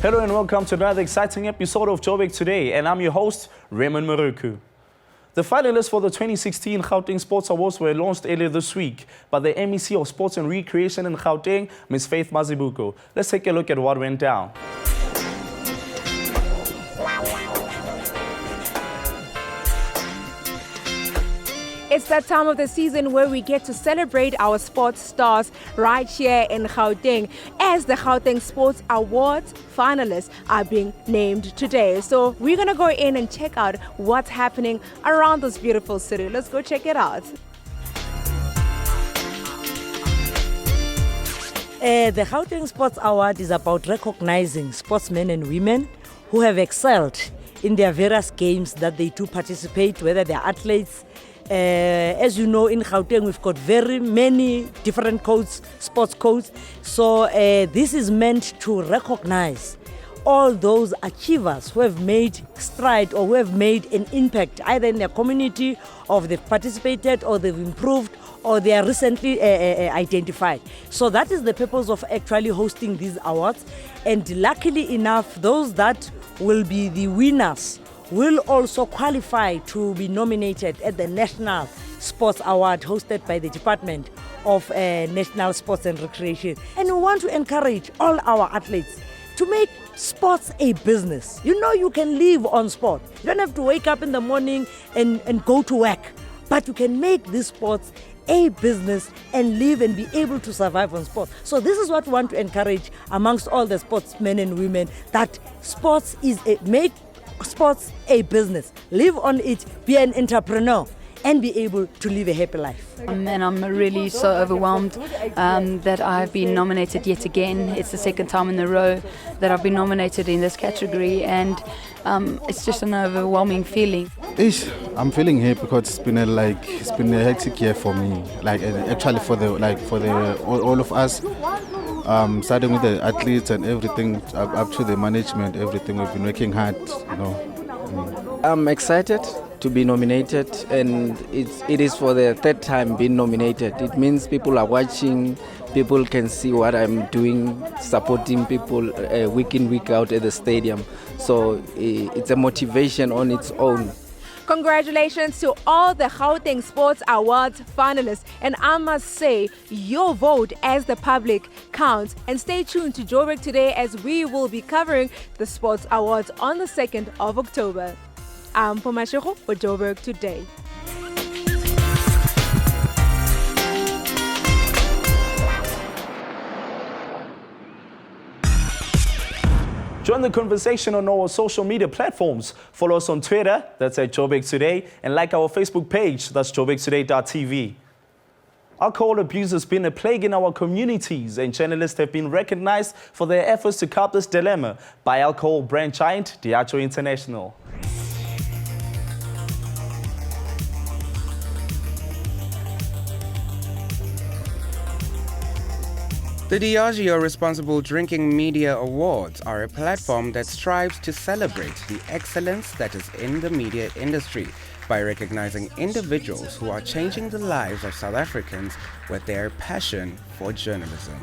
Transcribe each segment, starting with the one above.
Hello and welcome to another exciting episode of Joburg Today, and I'm your host, Raymond Maruku. The finalists for the 2016 Gauteng Sports Awards were launched earlier this week by the MEC of Sports and Recreation in Gauteng, Ms. Faith Mazibuko. Let's take a look at what went down. It's that time of the season where we get to celebrate our sports stars right here in Gauteng, as the Gauteng Sports Awards finalists are being named today. So we're going to go in and check out what's happening around this beautiful city. Let's go check it out. The Gauteng Sports Award is about recognizing sportsmen and women who have excelled in their various games that they do participate, whether they're athletes. As you know, in Gauteng, we've got very many different codes, sports codes. So this is meant to recognize all those achievers who have made stride or who have made an impact either in their community, or they've participated, or they've improved, or they are recently identified. So that is the purpose of actually hosting these awards. And luckily enough, those that will be the winners will also qualify to be nominated at the National Sports Award hosted by the Department of National Sports and Recreation. And we want to encourage all our athletes to make sports a business. You know, you can live on sport. You don't have to wake up in the morning and go to work, but you can make these sports a business and live and be able to survive on sport. So this is what we want to encourage amongst all the sportsmen and women, that sports is make sports a business. Live on it, be an entrepreneur, and be able to live a happy life. And I'm really so overwhelmed that I've been nominated yet again. It's the second time in a row that I've been nominated in this category, and it's just an overwhelming feeling. I'm feeling happy because it's been a hectic year for me. Actually for all of us. Starting with the athletes and everything, up to the management, everything. We've been working hard, you know. I'm excited to be nominated, and it is for the third time being nominated. It means people are watching, people can see what I'm doing, supporting people week in, week out at the stadium. So it's a motivation on its own. Congratulations to all the Gauteng Sports Awards finalists. And I must say, your vote as the public counts. And stay tuned to Joburg Today, as we will be covering the Sports Awards on the 2nd of October. I'm Pomashego for Joburg Today. Join the conversation on our social media platforms. Follow us on Twitter, that's at Joburg Today, and like our Facebook page, that's joburgtoday.tv. Alcohol abuse has been a plague in our communities, and journalists have been recognized for their efforts to curb this dilemma by alcohol brand giant Diageo International. The Diageo Responsible Drinking Media Awards are a platform that strives to celebrate the excellence that is in the media industry by recognizing individuals who are changing the lives of South Africans with their passion for journalism.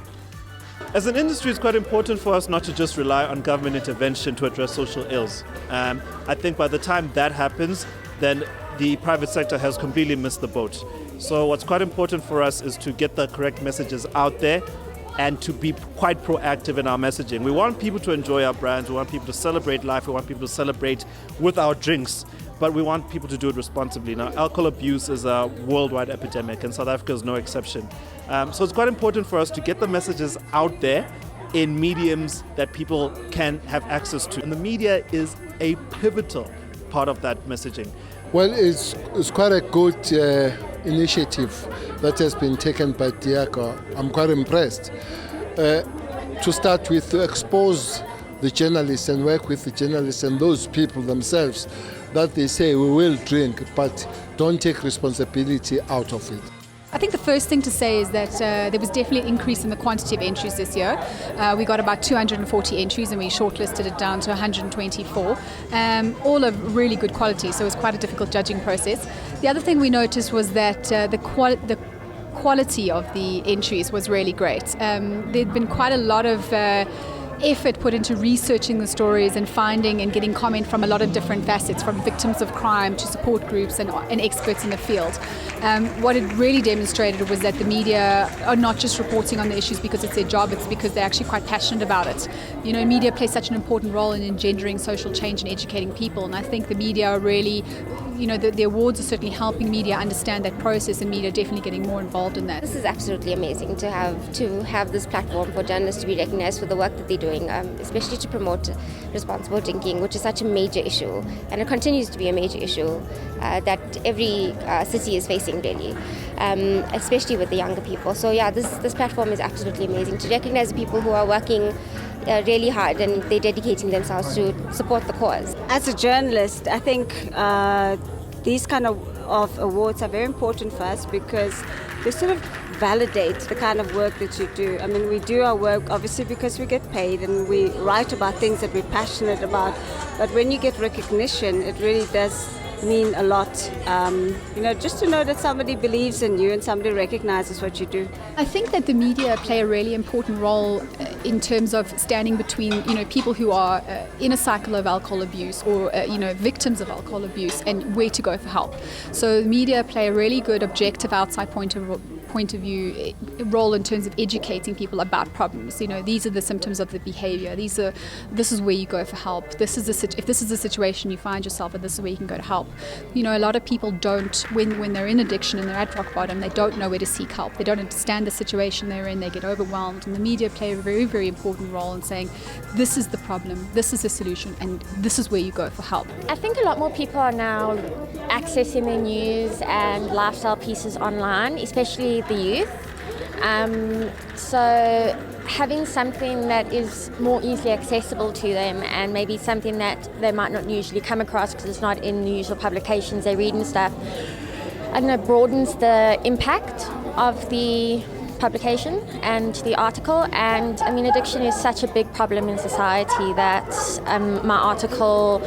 As an industry, it's quite important for us not to just rely on government intervention to address social ills. I think by the time that happens, then the private sector has completely missed the boat. So what's quite important for us is to get the correct messages out there and to be quite proactive in our messaging. We want people to enjoy our brands, we want people to celebrate life, we want people to celebrate with our drinks, but we want people to do it responsibly. Now, alcohol abuse is a worldwide epidemic, and South Africa is no exception. So it's quite important for us to get the messages out there in mediums that people can have access to. And the media is a pivotal part of that messaging. Well, it's quite a good initiative that has been taken by Diageo. I'm quite impressed. To start with, to expose the journalists and work with the journalists and those people themselves that they say we will drink, but don't take responsibility out of it. I think the first thing to say is that there was definitely an increase in the quantity of entries this year. We got about 240 entries and we shortlisted it down to 124, all of really good quality, so it was quite a difficult judging process. The other thing we noticed was that the quality of the entries was really great. There'd been quite a lot of effort put into researching the stories and finding and getting comment from a lot of different facets, from victims of crime to support groups and experts in the field. What it really demonstrated was that the media are not just reporting on the issues because it's their job, it's because they're actually quite passionate about it. You know, media plays such an important role in engendering social change and educating people, and I think the media are really, you know, the awards are certainly helping media understand that process, and media are definitely getting more involved in that. This is absolutely amazing to have this platform for journalists to be recognized for the work that they're doing, especially to promote responsible drinking, which is such a major issue, and it continues to be a major issue that every city is facing really, especially with the younger people. So yeah, this platform is absolutely amazing to recognize people who are working really hard and they're dedicating themselves to support the cause. As a journalist, I think these kind of awards are very important for us because they sort of validate the kind of work that you do. I mean, we do our work obviously because we get paid and we write about things that we're passionate about, but when you get recognition, it really does mean a lot, you know, just to know that somebody believes in you and somebody recognizes what you do. I think that the media play a really important role in terms of standing between, you know, people who are in a cycle of alcohol abuse or, you know, victims of alcohol abuse and where to go for help. So the media play a really good objective outside point of view role in terms of educating people about problems. You know, these are the symptoms of the behavior. This is where you go for help. If this is the situation you find yourself in, this is where you can go to help. You know, a lot of people don't, when they're in addiction and they're at rock bottom, they don't know where to seek help. They don't understand the situation they're in. They get overwhelmed, and the media play a very, very important role in saying, this is the problem, this is the solution, and this is where you go for help. I think a lot more people are now accessing their news and lifestyle pieces online, especially the youth. So having something that is more easily accessible to them, and maybe something that they might not usually come across because it's not in the usual publications they read and stuff, I don't know, broadens the impact of the publication and the article. And I mean, addiction is such a big problem in society that my article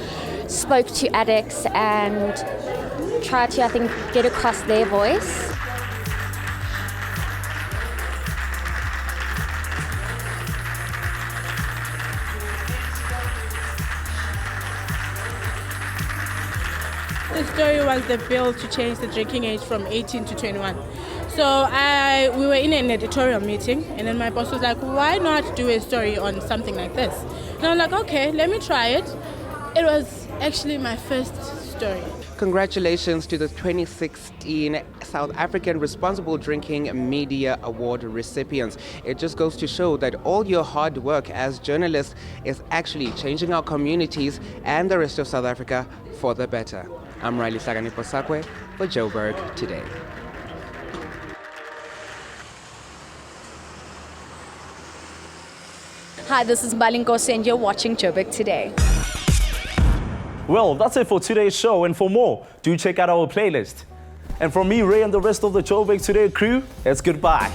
spoke to addicts and tried to, I think, get across their voice. The story was the bill to change the drinking age from 18 to 21. So we were in an editorial meeting, and then my boss was like, why not do a story on something like this? And I was like, okay, let me try it. It was actually my first story. Congratulations to the 2016 South African Responsible Drinking Media Award recipients. It just goes to show that all your hard work as journalists is actually changing our communities and the rest of South Africa for the better. I'm Riley Saganiposakwe for Joburg Today. Hi, this is Balinkosi and you're watching Joburg Today. Well, that's it for today's show, and for more, do check out our playlist. And from me, Ray, and the rest of the Joburg Today crew, it's goodbye.